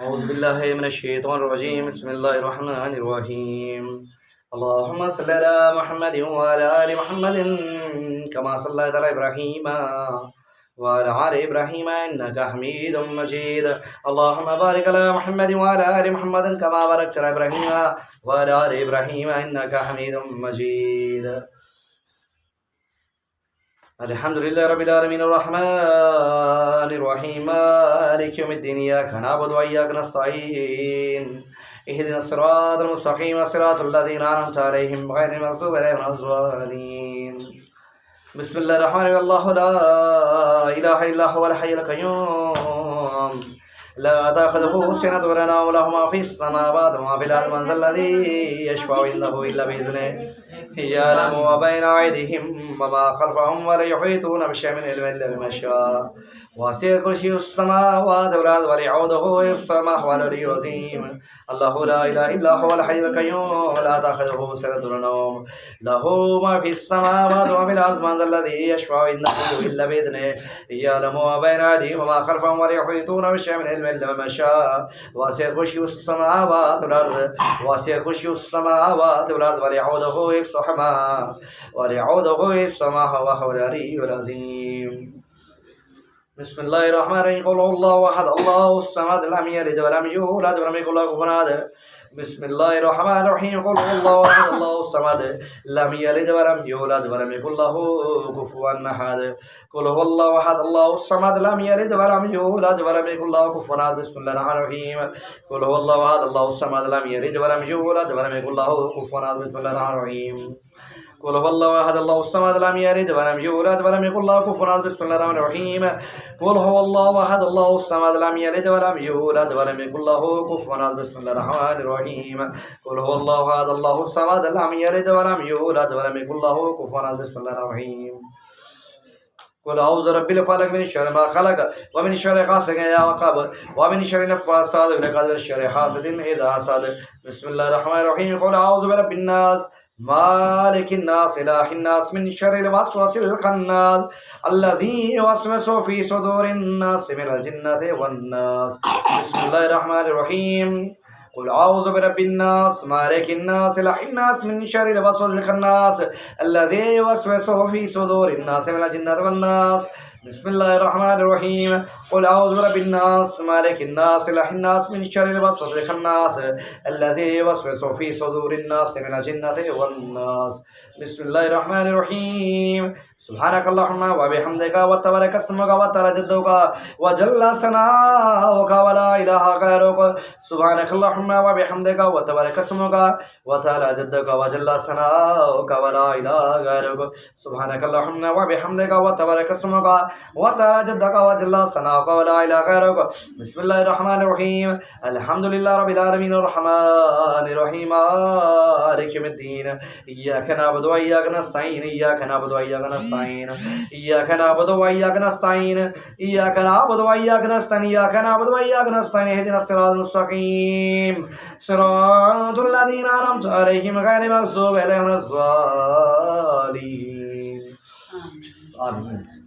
أعوذ بالله من الشيطان الرجيم بسم الله الرحمن الرحيم اللهم صل على محمد وعلى آل محمد كما صليت على إبراهيم وعلى آل إبراهيم إنك حميد مجيد اللهم بارك على محمد وعلى آل محمد كما باركت على إبراهيم وعلى آل إبراهيم إنك حميد مجيد الحمد لله رب العالمين الرحمن الرحيم مالك يوم الدين إياك نعبد وإياك نستعين اهدنا الصراط المستقيم صراط الذين أنعمت عليهم غير المغضوب عليهم ولا الضالين بسم الله الرحمن الرحيم الله لا إله إلا هو الحي القيوم لا تأخذه سنة ولا نوم له ما في السماوات وما في الأرض من ذا الذي يشفع عنده إلا بإذنه يعلم ما بين أيديهم وما خلفهم ولا يحيطون بشيء من علمه إلا بما شاء وسع كرسيه السماوات والأرض ولا يعوده حفظهما وهو العلي العظيم الله لا إله إلا هو الحي القيوم لا تأخذه سنة ولا نوم له ما في السماوات وما في الأرض من ذا الذي يشفع عنده إلا بإذنه يعلم ما بين أيديهم وما خلفهم ولا يحيطون بشيء من علمه إلا بما شاء وسع كرسيه السماوات والأرض وسع كرسيه السماوات والأرض ولا يعوده حفظهما وهو العلي العظيم بسم الله الرحمن الرحيم قل هو الله أحد الله الصمد لم يلد ولم يولد ولم يكن له كفوا أحد بسم الله الرحمن الرحيم قل هو الله أحد الله الصمد لم يلد ولم يولد ولم يكن له كفوا أحد قل هو الله أحد الله الصمد لم يلد ولم يولد ولم يكن له كفوا أحد بسم الله الرحمن الرحيم قل هو الله أحد الله الصمد لم يلد ولم يولد ولم يكن له كفوا أحد بسم الله الرحمن الرحيم قل هو الله أحد الله الصمد لم يلد ولم يولد ولم يكن له كفوا أحد بسم الله الرحمن الرحيم قل هو الله أحد الله الصمد لم يلد ولم يولد ولم يكن له كفوا أحد بسم الله الرحمن الرحيم قل هو الله أحد الله الصمد لم يلد ولم يولد ولم يكن له كفوا أحد بسم الله الرحمن الرحيم قل أعوذ برب الفلق من شر ما خلق ومن شر غاسق إذا وقب ومن شر النفاثات في العقد ومن شر حاسد إذا حسد بسم الله الرحمن الرحيم قل أعوذ برب الناس مالك الناس إله الناس من شر الوسواس الخناس الذي يوسوس في صدور الناس من الجنة والناس بسم الله الرحمن الرحيم قل أعوذ برب الناس مالك الناس إله الناس من شر الوسواس الخناس الذي يوسوس في صدور الناس من الجنة والناس بسم الله الرحمن الرحيم قل أعوذ برب الناس مالك الناس إله الناس من شر الوسواس الخناس الذي يوسوس في صدور الناس من الجنة والناس بسم الله الرحمن الرحيم سبحانك اللهم وبحمدك وتبارك اسمك وتعالى جدك وجل ثناؤك ولا إله غيرك سبحانك اللهم وبحمدك وتبارك اسمك وتعالى جدك وجل ثناؤك ولا إله غيرك سبحانك اللهم وبحمدك وتبارك اسمك وتعالى جدك وجل ثناؤك ولا إله غيرك بسم الله الرحمن الرحيم الحمد لله رب العالمين الرحمن الرحيم مالك يوم الدين إياك نعبد وإياك نستعين إياك نعبد وإياك نستعين إياك نعبد وإياك نستعين إياك نعبد وإياك نستعين إياك نعبد وإياك نستعين اهدنا الصراط المستقيم صراط الذين أنعمت عليهم غير المغضوب عليهم ولا الضالين آمين